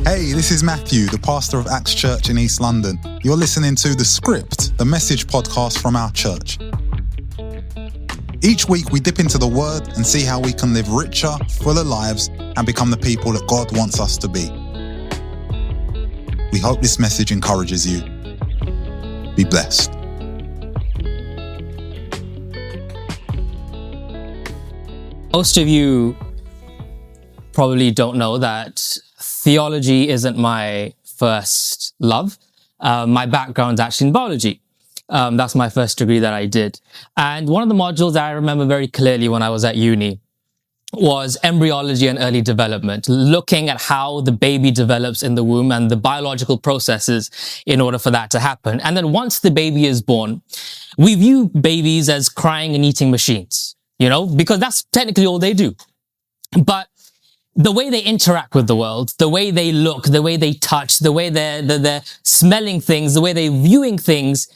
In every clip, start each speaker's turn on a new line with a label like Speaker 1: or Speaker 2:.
Speaker 1: Hey, this is Matthew, the pastor of Acts Church in East London. You're listening to The Script, the message podcast from our church. Each week we dip into the Word and see how we can live richer, fuller lives and become the people that God wants us to be. We hope this message encourages you. Be blessed.
Speaker 2: Most of you probably don't know that theology isn't my first love. My background's actually in biology. That's my first degree that I did. And one of the modules that I remember very clearly when I was at uni was embryology and early development, looking at how the baby develops in the womb and the biological processes in order for that to happen. And then once the baby is born, we view babies as crying and eating machines, because that's technically all they do. But the way they interact with the world, the way they look, the way they touch, the way they're smelling things, the way they're viewing things,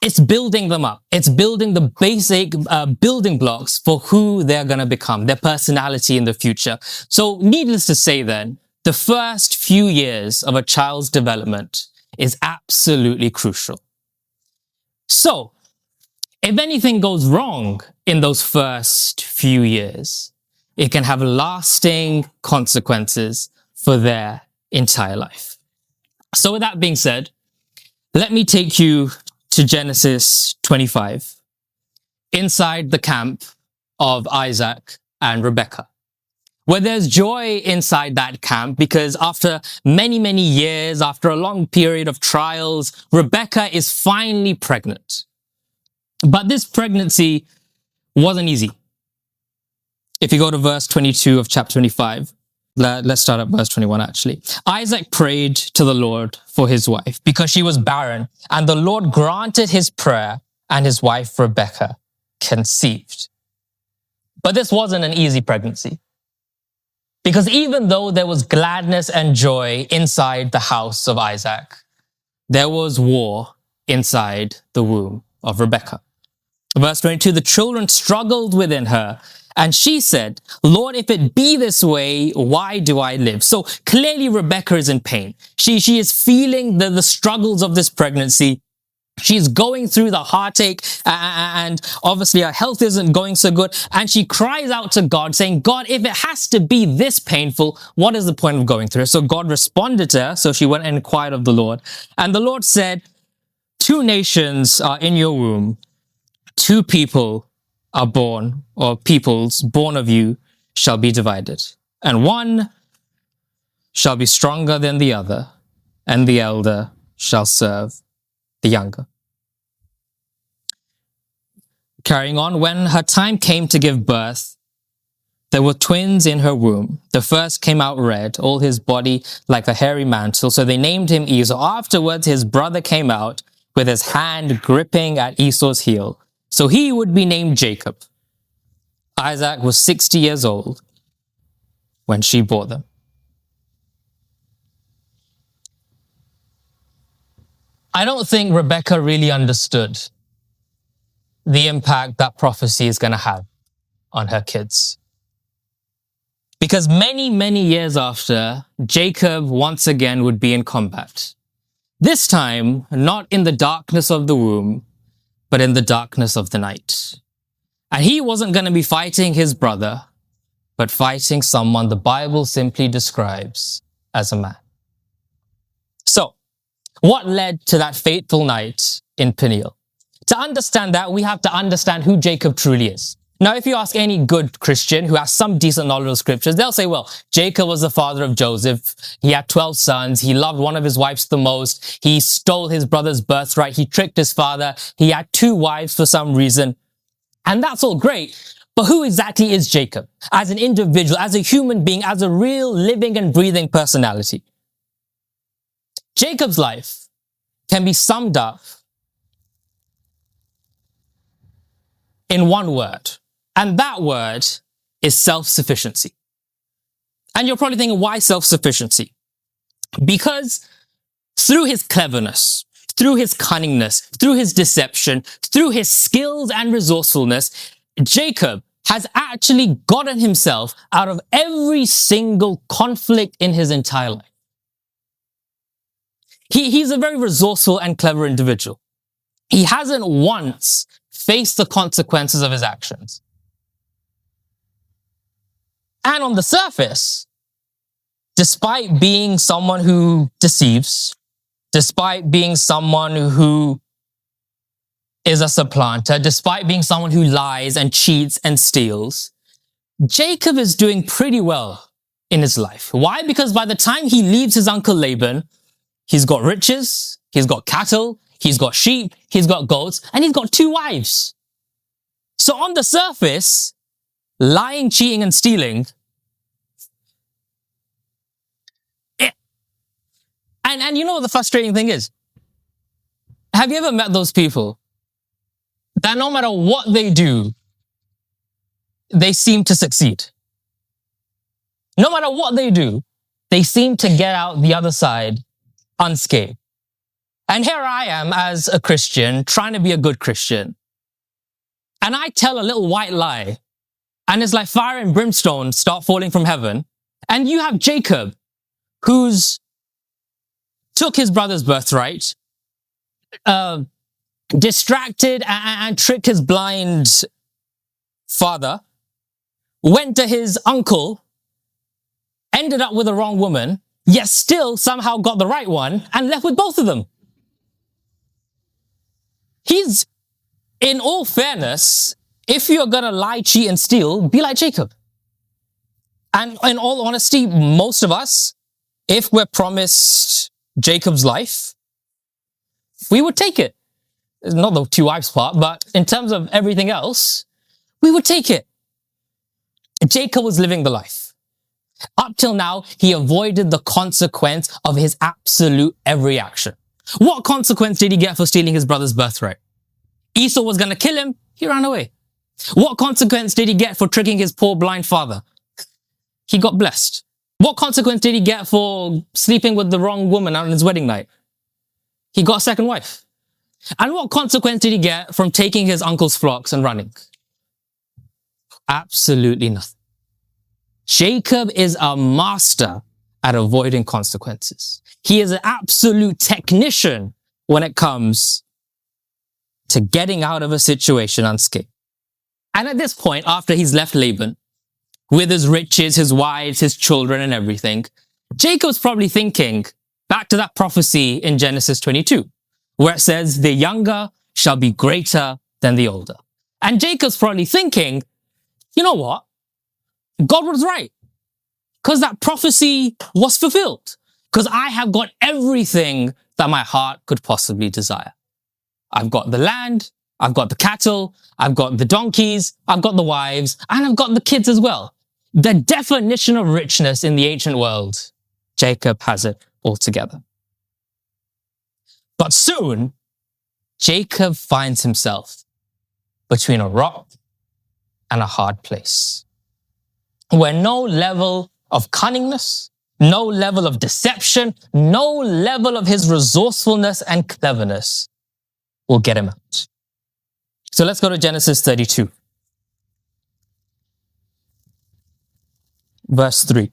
Speaker 2: it's building them up. It's building the basic building blocks for who they're going to become, their personality in the future. So needless to say then, the first few years of a child's development is absolutely crucial. So if anything goes wrong in those first few years, it can have lasting consequences for their entire life. So with that being said, let me take you to Genesis 25, inside the camp of Isaac and Rebekah, where there's joy inside that camp because after many, many years, after a long period of trials, Rebekah is finally pregnant. But this pregnancy wasn't easy. If you go to verse 22 of chapter 25, let's start at verse 21 actually. Isaac prayed to the Lord for his wife because she was barren, and the Lord granted his prayer, and his wife Rebekah conceived. But this wasn't an easy pregnancy, because even though there was gladness and joy inside the house of Isaac, there was war inside the womb of Rebekah. Verse 22, the children struggled within her, and she said, Lord, if it be this way, why do I live? So clearly Rebekah is in pain. She is feeling the struggles of this pregnancy. She's going through the heartache, and obviously her health isn't going so good. And she cries out to God saying, God, if it has to be this painful, what is the point of going through it? So God responded to her. So she went and inquired of the Lord. And the Lord said, 2 nations are in your womb. 2 people are born, or peoples born of you shall be divided. And one shall be stronger than the other, and the elder shall serve the younger. Carrying on, when her time came to give birth, there were twins in her womb. The first came out red, all his body like a hairy mantle, so they named him Esau. Afterwards, his brother came out with his hand gripping at Esau's heel. So he would be named Jacob. Isaac was 60 years old when she bore them. I don't think Rebekah really understood the impact that prophecy is going to have on her kids. Because many, many years after, Jacob once again would be in combat. This time, not in the darkness of the womb, but in the darkness of the night. And he wasn't going to be fighting his brother, but fighting someone the Bible simply describes as a man. So, what led to that fateful night in Peniel? To understand that, we have to understand who Jacob truly is. Now, if you ask any good Christian who has some decent knowledge of scriptures, they'll say, well, Jacob was the father of Joseph. He had 12 sons. He loved one of his wives the most. He stole his brother's birthright. He tricked his father. He had 2 wives for some reason. And that's all great. But who exactly is Jacob as an individual, as a human being, as a real living and breathing personality? Jacob's life can be summed up in one word. And that word is self-sufficiency. And you're probably thinking, why self-sufficiency? Because through his cleverness, through his cunningness, through his deception, through his skills and resourcefulness, Jacob has actually gotten himself out of every single conflict in his entire life. He's a very resourceful and clever individual. He hasn't once faced the consequences of his actions. And on the surface, despite being someone who deceives, despite being someone who is a supplanter, despite being someone who lies and cheats and steals, Jacob is doing pretty well in his life. Why? Because by the time he leaves his uncle Laban, he's got riches, he's got cattle, he's got sheep, he's got goats, and he's got 2 wives. So on the surface, lying, cheating, and stealing, and you know what the frustrating thing is? Have you ever met those people that no matter what they do, they seem to succeed? No matter what they do, they seem to get out the other side unscathed. And here I am as a Christian, trying to be a good Christian. And I tell a little white lie, and it's like fire and brimstone start falling from heaven. And you have Jacob, who's took his brother's birthright, distracted and tricked his blind father, went to his uncle, ended up with the wrong woman, yet still somehow got the right one and left with both of them. He's, in all fairness, if you're going to lie, cheat, and steal, be like Jacob. And in all honesty, most of us, if we're promised Jacob's life, we would take it. Not the 2 wives part, but in terms of everything else, we would take it. Jacob was living the life. Up till now, he avoided the consequence of his absolute every action. What consequence did he get for stealing his brother's birthright? Esau was going to kill him. He ran away. What consequence did he get for tricking his poor blind father? He got blessed. What consequence did he get for sleeping with the wrong woman on his wedding night? He got a second wife. And what consequence did he get from taking his uncle's flocks and running? Absolutely nothing. Jacob is a master at avoiding consequences. He is an absolute technician when it comes to getting out of a situation unscathed. And at this point, after he's left Laban, with his riches, his wives, his children, and everything, Jacob's probably thinking back to that prophecy in Genesis 22, where it says, the younger shall be greater than the older. And Jacob's probably thinking, you know what? God was right. Because that prophecy was fulfilled. Because I have got everything that my heart could possibly desire. I've got the land, I've got the cattle, I've got the donkeys, I've got the wives, and I've got the kids as well. The definition of richness in the ancient world, Jacob has it all together. But soon, Jacob finds himself between a rock and a hard place, where no level of cunningness, no level of deception, no level of his resourcefulness and cleverness will get him out. So let's go to Genesis 32. Verse 3.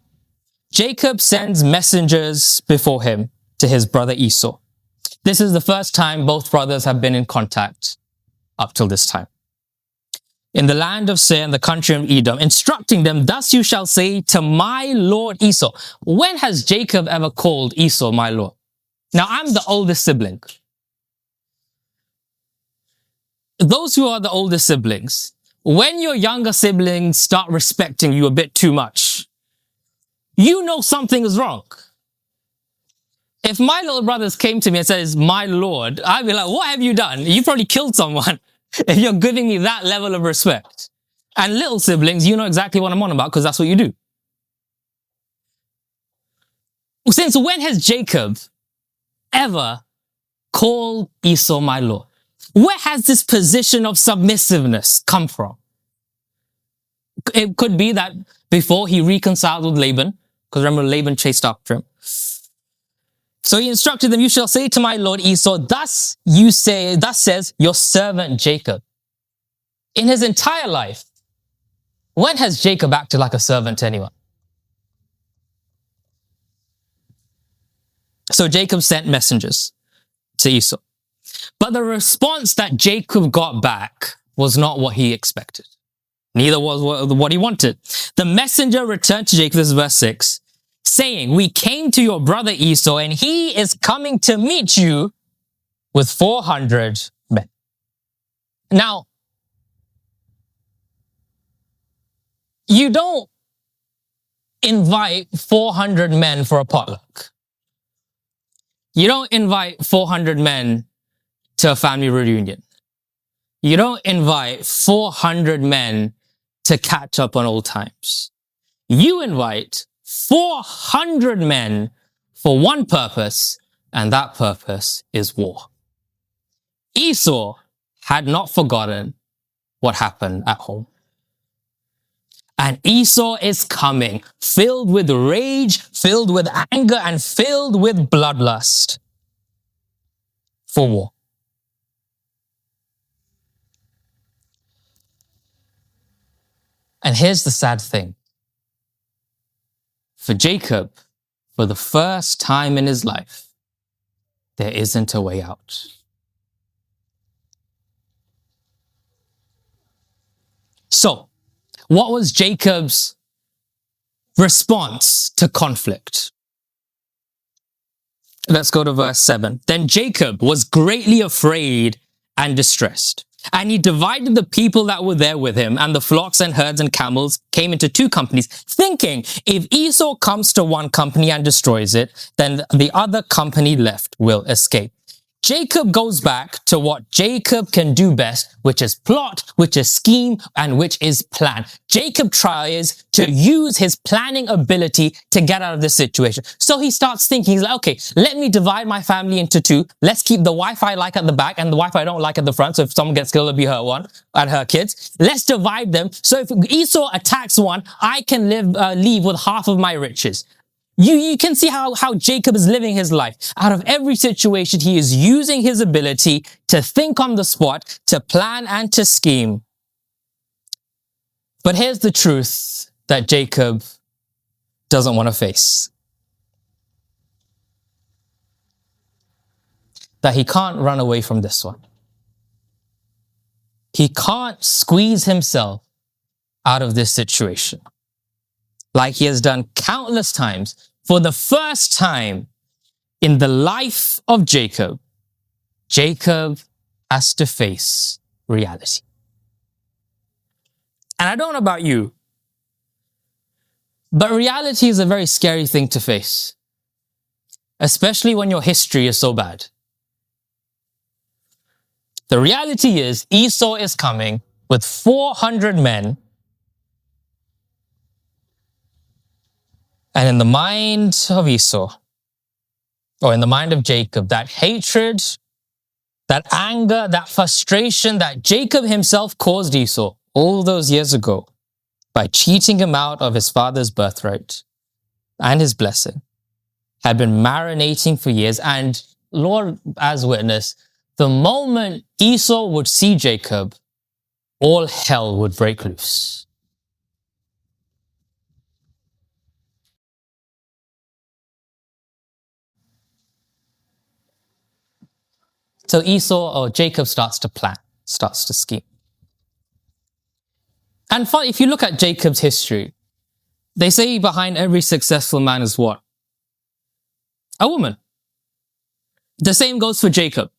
Speaker 2: Jacob sends messengers before him to his brother Esau. This is the first time both brothers have been in contact up till this time. In the land of Seir, in the country of Edom, instructing them, thus you shall say to my lord Esau. When has Jacob ever called Esau my lord? Now, I'm the oldest sibling. Those who are the oldest siblings, when your younger siblings start respecting you a bit too much, you know something is wrong. If my little brothers came to me and says, my lord, I'd be like, what have you done? You probably killed someone if you're giving me that level of respect. And little siblings, you know exactly what I'm on about because that's what you do. Since when has Jacob ever called Esau my lord? Where has this position of submissiveness come from? It could be that before he reconciled with Laban, because remember Laban chased after him. So he instructed them, you shall say to my lord Esau, thus says your servant Jacob. In his entire life, when has Jacob acted like a servant to anyone? So Jacob sent messengers to Esau. But the response that Jacob got back was not what he expected. Neither was what he wanted. The messenger returned to Jacob, this is verse 6, saying, we came to your brother Esau, and he is coming to meet you with 400 men. Now, you don't invite 400 men for a potluck. You don't invite 400 men to a family reunion. You don't invite 400 men to catch up on old times. You invite 400 men for one purpose, and that purpose is war. Esau had not forgotten what happened at home. And Esau is coming, filled with rage, filled with anger, and filled with bloodlust for war. And here's the sad thing. For Jacob, for the first time in his life, there isn't a way out. So, what was Jacob's response to conflict? Let's go to verse 7. Then Jacob was greatly afraid and distressed. And he divided the people that were there with him, and the flocks and herds and camels came into two companies, thinking, if Esau comes to one company and destroys it, then the other company left will escape. Jacob goes back to what Jacob can do best, which is plot, which is scheme, and which is plan. Jacob tries to use his planning ability to get out of this situation. So he starts thinking, he's like, okay, let me divide my family into two. Let's keep the wife I like at the back and the wife I don't like at the front. So if someone gets killed, it'll be her one and her kids. Let's divide them. So if Esau attacks one, I can leave with half of my riches. You can see how Jacob is living his life. Out of every situation, he is using his ability to think on the spot, to plan and to scheme. But here's the truth that Jacob doesn't want to face. That he can't run away from this one. He can't squeeze himself out of this situation. Like he has done countless times. For the first time in the life of Jacob, Jacob has to face reality. And I don't know about you, but reality is a very scary thing to face, especially when your history is so bad. The reality is Esau is coming with 400 men. And in the mind of Esau, or in the mind of Jacob, that hatred, that anger, that frustration that Jacob himself caused Esau all those years ago by cheating him out of his father's birthright and his blessing, had been marinating for years. And Lord, as witness, the moment Esau would see Jacob, all hell would break loose. So Esau, or Jacob, starts to plan, starts to scheme. And if you look at Jacob's history, they say behind every successful man is what? A woman. The same goes for Jacob.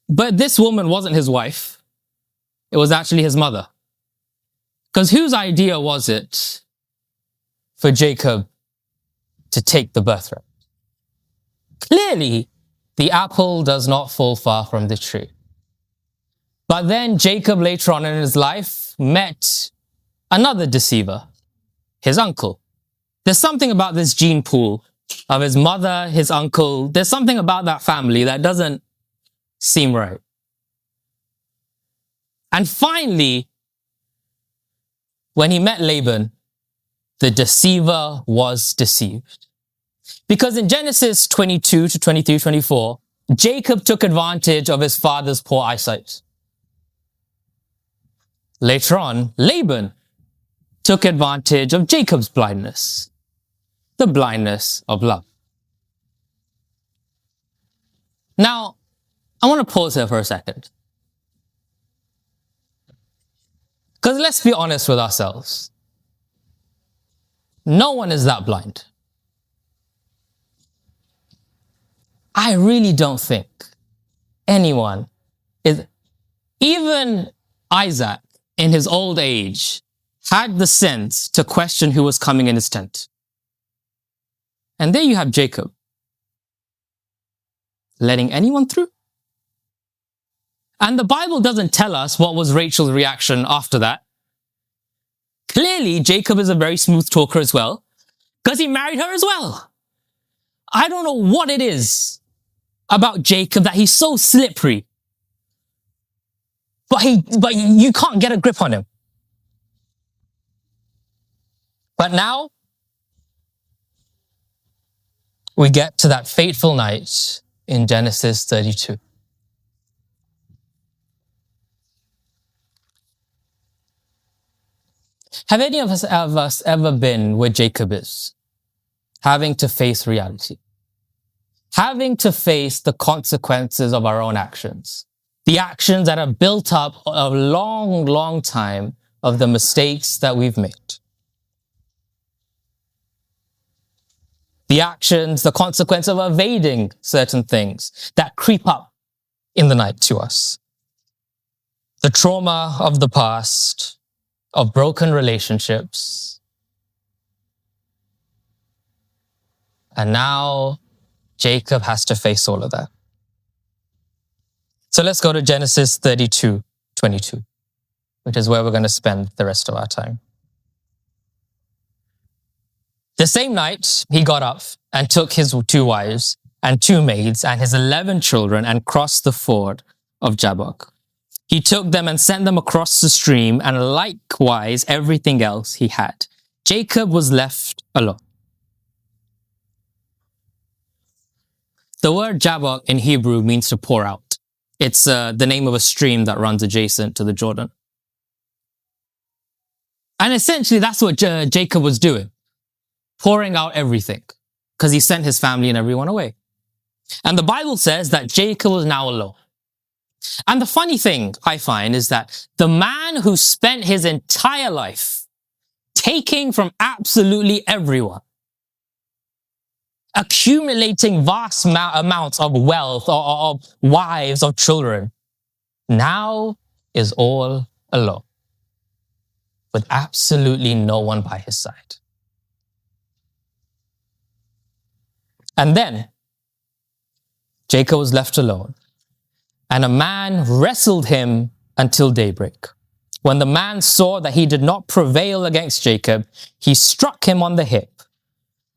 Speaker 2: But this woman wasn't his wife. It was actually his mother. Because whose idea was it for Jacob to take the birthright? Clearly, the apple does not fall far from the tree. But then Jacob later on in his life met another deceiver, his uncle. There's something about this gene pool of his mother, his uncle. There's something about that family that doesn't seem right. And finally, when he met Laban, the deceiver was deceived. Because in Genesis 22 to 23, 24, Jacob took advantage of his father's poor eyesight. Later on, Laban took advantage of Jacob's blindness, the blindness of love. Now, I want to pause here for a second. Because let's be honest with ourselves. No one is that blind. I really don't think anyone is, even Isaac in his old age had the sense to question who was coming in his tent. And there you have Jacob letting anyone through. And the Bible doesn't tell us what was Rachel's reaction after that. Clearly, Jacob is a very smooth talker as well, because he married her as well. I don't know what it is about Jacob that he's so slippery. But you can't get a grip on him. But now, we get to that fateful night in Genesis 32. Have any of us ever been where Jacob is? Having to face reality. Having to face the consequences of our own actions. The actions that are built up a long, long time of the mistakes that we've made. The actions, the consequence of evading certain things that creep up in the night to us. The trauma of the past, of broken relationships. And now Jacob has to face all of that. So let's go to Genesis 32:22, which is where we're going to spend the rest of our time. The same night, he got up and took his 2 wives and 2 maids and his 11 children and crossed the ford of Jabbok. He took them and sent them across the stream, and likewise everything else he had. Jacob was left alone. The word Jabbok in Hebrew means to pour out. It's the name of a stream that runs adjacent to the Jordan. And essentially that's what Jacob was doing. Pouring out everything. Because he sent his family and everyone away. And the Bible says that Jacob was now alone. And the funny thing I find is that the man who spent his entire life taking from absolutely everyone, accumulating vast amounts of wealth or of wives or children, now is all alone with absolutely no one by his side. And then Jacob was left alone, and a man wrestled him until daybreak. When the man saw that he did not prevail against Jacob, he struck him on the hip,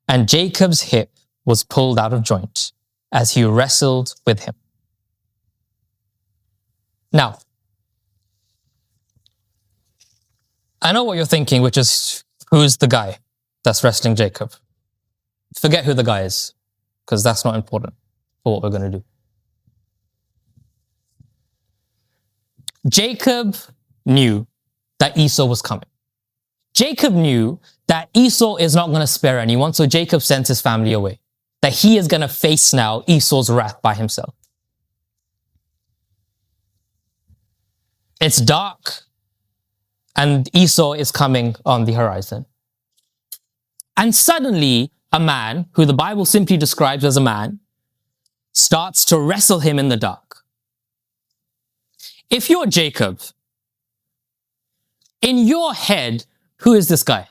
Speaker 2: and Jacob's hip was pulled out of joint as he wrestled with him. Now, I know what you're thinking, which is, who's the guy that's wrestling Jacob? Forget who the guy is, because that's not important for what we're going to do. Jacob knew that Esau was coming. Jacob knew that Esau is not going to spare anyone, so Jacob sent his family away. That he is going to face now Esau's wrath by himself. It's dark, and Esau is coming on the horizon. And suddenly, a man, who the Bible simply describes as a man, starts to wrestle him in the dark. If you're Jacob, in your head, who is this guy?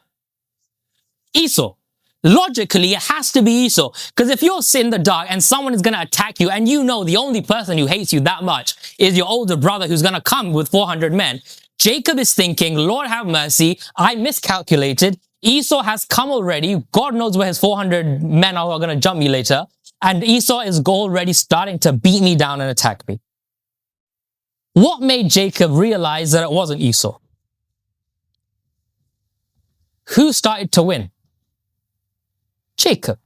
Speaker 2: Esau. Logically, it has to be Esau. Because if you're in the dark and someone is going to attack you, and you know the only person who hates you that much is your older brother who's going to come with 400 men, Jacob is thinking, Lord have mercy, I miscalculated. Esau has come already. God knows where his 400 men are going to jump me later. And Esau is already starting to beat me down and attack me. What made Jacob realize that it wasn't Esau? Who started to win? Jacob.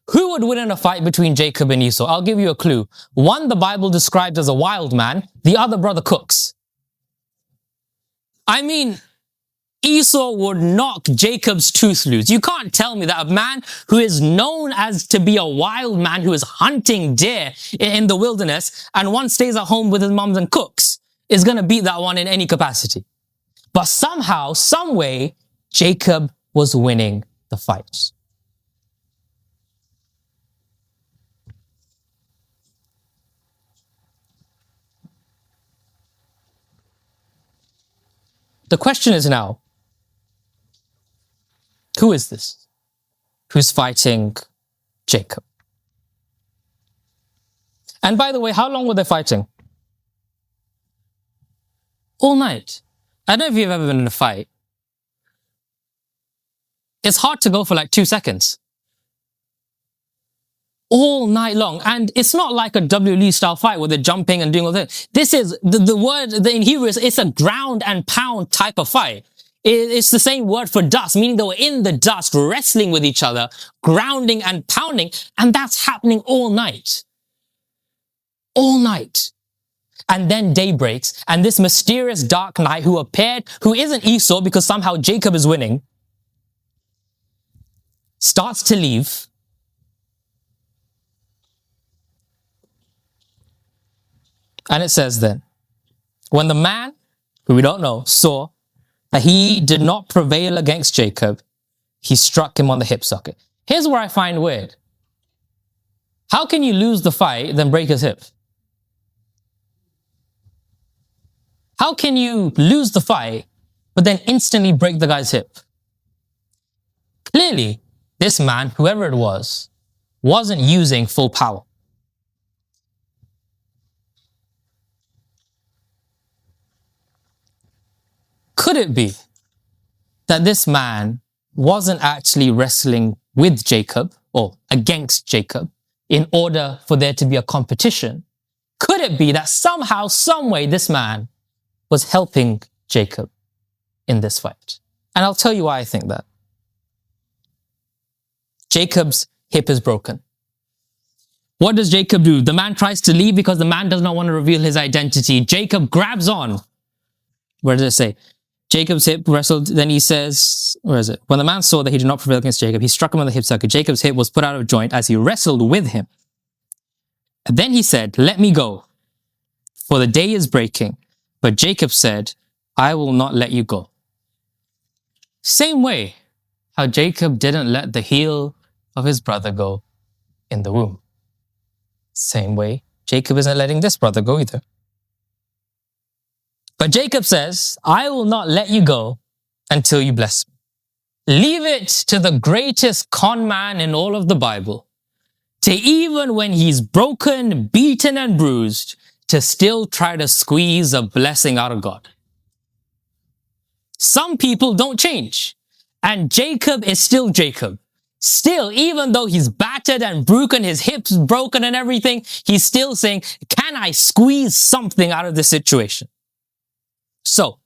Speaker 2: Who would win in a fight between Jacob and Esau? I'll give you a clue. One, the Bible described as a wild man. The other brother cooks. I mean, Esau would knock Jacob's tooth loose. You can't tell me that a man who is known as to be a wild man who is hunting deer in the wilderness and one stays at home with his mums and cooks is going to beat that one in any capacity. But somehow, some way, Jacob was winning the fight. The question is now, who is this who's fighting Jacob? And by the way, how long were they fighting? All night. I don't know if you've ever been in a fight. It's hard to go for like 2 seconds. All night long. And it's not like a WWE style fight where they're jumping and doing all that. This is, the word in Hebrew is, it's a ground and pound type of fight. It's the same word for dust, meaning they were in the dust, wrestling with each other, grounding and pounding, and that's happening all night. All night. And then day breaks, and this mysterious dark knight who appeared, who isn't Esau because somehow Jacob is winning, starts to leave. And it says then, when the man, who we don't know, saw that he did not prevail against Jacob, he struck him on the hip socket. Here's where I find weird. How can you lose the fight, then break his hip? How can you lose the fight, but then instantly break the guy's hip? Clearly, this man, whoever it was, wasn't using full power. Could it be that this man wasn't actually wrestling with Jacob or against Jacob in order for there to be a competition? Could it be that somehow, some way, this man was helping Jacob in this fight? And I'll tell you why I think that. Jacob's hip is broken. What does Jacob do? The man tries to leave because the man does not want to reveal his identity. Jacob grabs on. Where does it say? Jacob's hip wrestled, then he says, where is it? When the man saw that he did not prevail against Jacob, he struck him on the hip socket. Jacob's hip was put out of joint as he wrestled with him. And then he said, let me go, for the day is breaking. But Jacob said, I will not let you go. Same way how Jacob didn't let the heel of his brother go in the womb. Same way Jacob isn't letting this brother go either. But Jacob says, I will not let you go until you bless me. Leave it to the greatest con man in all of the Bible to, even when he's broken, beaten, and bruised, to still try to squeeze a blessing out of God. Some people don't change. And Jacob is still Jacob. Still, even though he's battered and broken, his hips broken and everything, he's still saying, can I squeeze something out of this situation? So,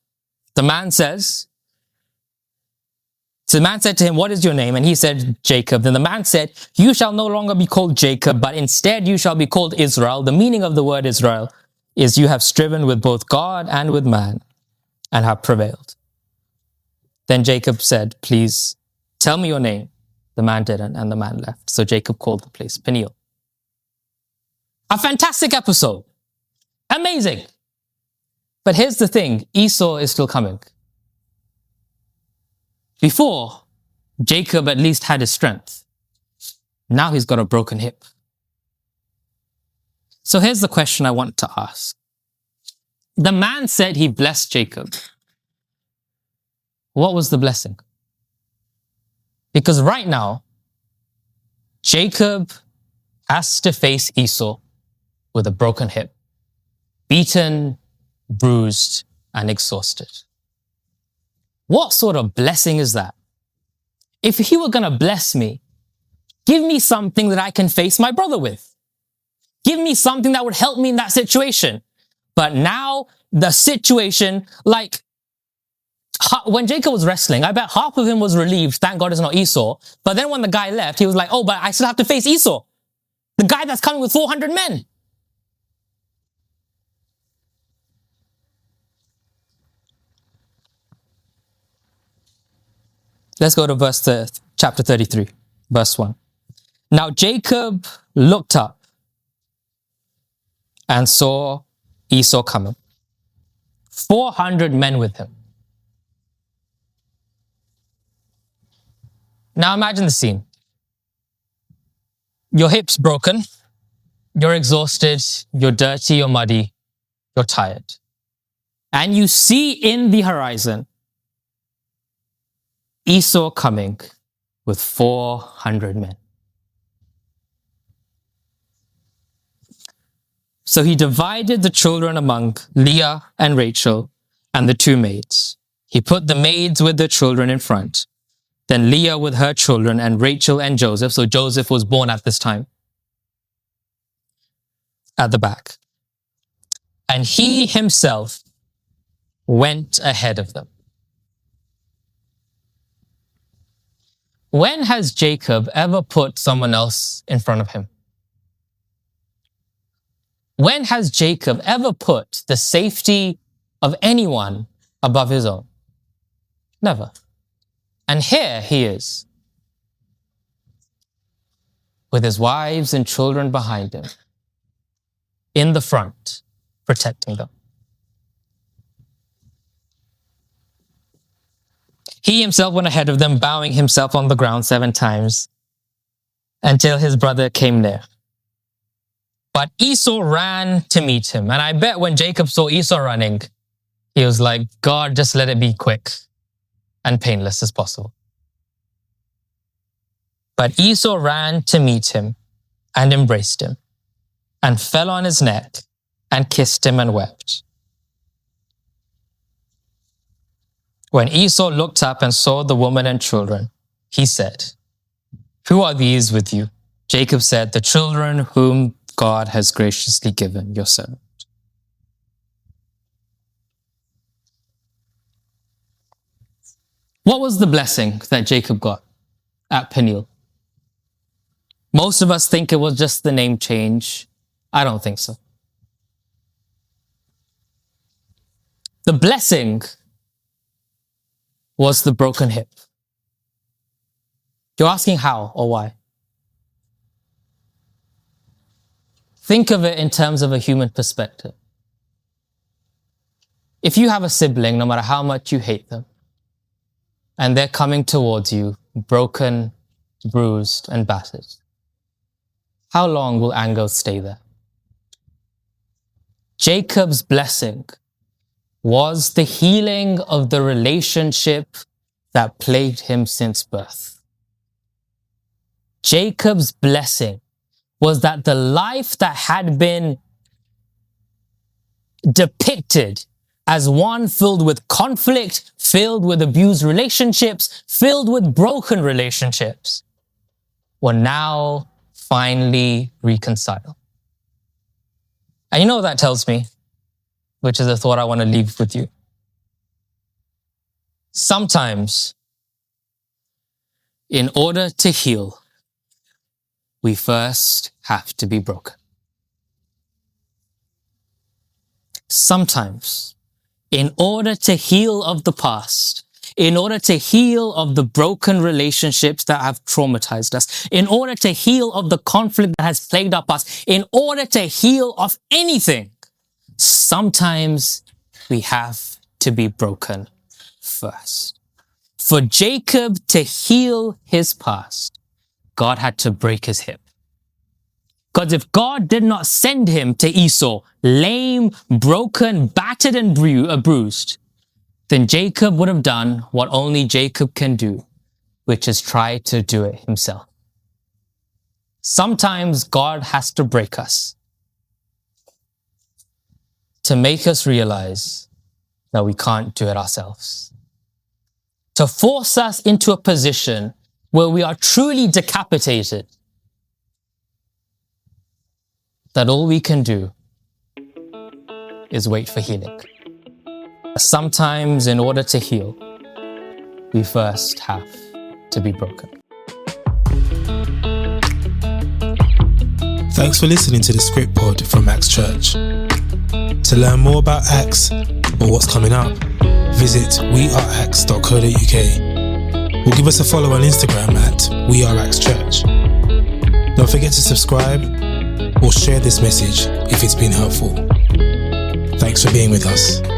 Speaker 2: the man said to him, what is your name? And he said, Jacob. Then the man said, you shall no longer be called Jacob, but instead you shall be called Israel. The meaning of the word Israel is you have striven with both God and with man and have prevailed. Then Jacob said, please tell me your name. The man didn't, and the man left. So Jacob called the place Peniel. A fantastic episode. Amazing. But here's the thing, Esau is still coming. Before, Jacob at least had his strength. Now he's got a broken hip. So here's the question I want to ask. The man said he blessed Jacob. What was the blessing? Because right now, Jacob has to face Esau with a broken hip, beaten, bruised, and exhausted. What sort of blessing is that? If he were going to bless me, give me something that I can face my brother with. Give me something that would help me in that situation. But now the situation, like when Jacob was wrestling, I bet half of him was relieved, thank God it's not Esau. But then when the guy left, he was like, oh, but I still have to face Esau, the guy that's coming with 400 men. Let's go to chapter 33, verse 1. Now Jacob looked up and saw Esau coming, 400 men with him. Now imagine the scene. Your hip's broken, you're exhausted, you're dirty, you're muddy, you're tired. And you see in the horizon Esau coming with 400 men. So he divided the children among Leah and Rachel and the two maids. He put the maids with their children in front, then Leah with her children, and Rachel and Joseph. So Joseph was born at this time, at the back. And he himself went ahead of them. When has Jacob ever put someone else in front of him? When has Jacob ever put the safety of anyone above his own? Never. And here he is, with his wives and children behind him, in the front, protecting them. He himself went ahead of them, bowing himself on the ground 7 times until his brother came near. But Esau ran to meet him. And I bet when Jacob saw Esau running, he was like, God, just let it be quick and painless as possible. But Esau ran to meet him and embraced him and fell on his neck and kissed him and wept. When Esau looked up and saw the woman and children, he said, "Who are these with you?" Jacob said, "The children whom God has graciously given your servant." What was the blessing that Jacob got at Peniel? Most of us think it was just the name change. I don't think so. The blessing was the broken hip. You're asking how or why? Think of it in terms of a human perspective. If you have a sibling, no matter how much you hate them, and they're coming towards you, broken, bruised, and battered, how long will anger stay there? Jacob's blessing was the healing of the relationship that plagued him since birth. Jacob's blessing was that the life that had been depicted as one filled with conflict, filled with abused relationships, filled with broken relationships, were now finally reconciled. And you know what that tells me? Which is a thought I want to leave with you. Sometimes, in order to heal, we first have to be broken. Sometimes, in order to heal of the past, in order to heal of the broken relationships that have traumatized us, in order to heal of the conflict that has plagued our past, in order to heal of anything, sometimes we have to be broken first. For Jacob to heal his past, God had to break his hip. Because if God did not send him to Esau, lame, broken, battered, and bruised, then Jacob would have done what only Jacob can do, which is try to do it himself. Sometimes God has to break us to make us realize that we can't do it ourselves. To force us into a position where we are truly decapitated, that all we can do is wait for healing. Sometimes in order to heal, we first have to be broken.
Speaker 3: Thanks for listening to the Script Pod from Acts Church. To learn more about Acts or what's coming up, visit weareacts.co.uk. or give us a follow on Instagram at We Are Acts Church. Don't forget to subscribe or share this message if it's been helpful. Thanks for being with us.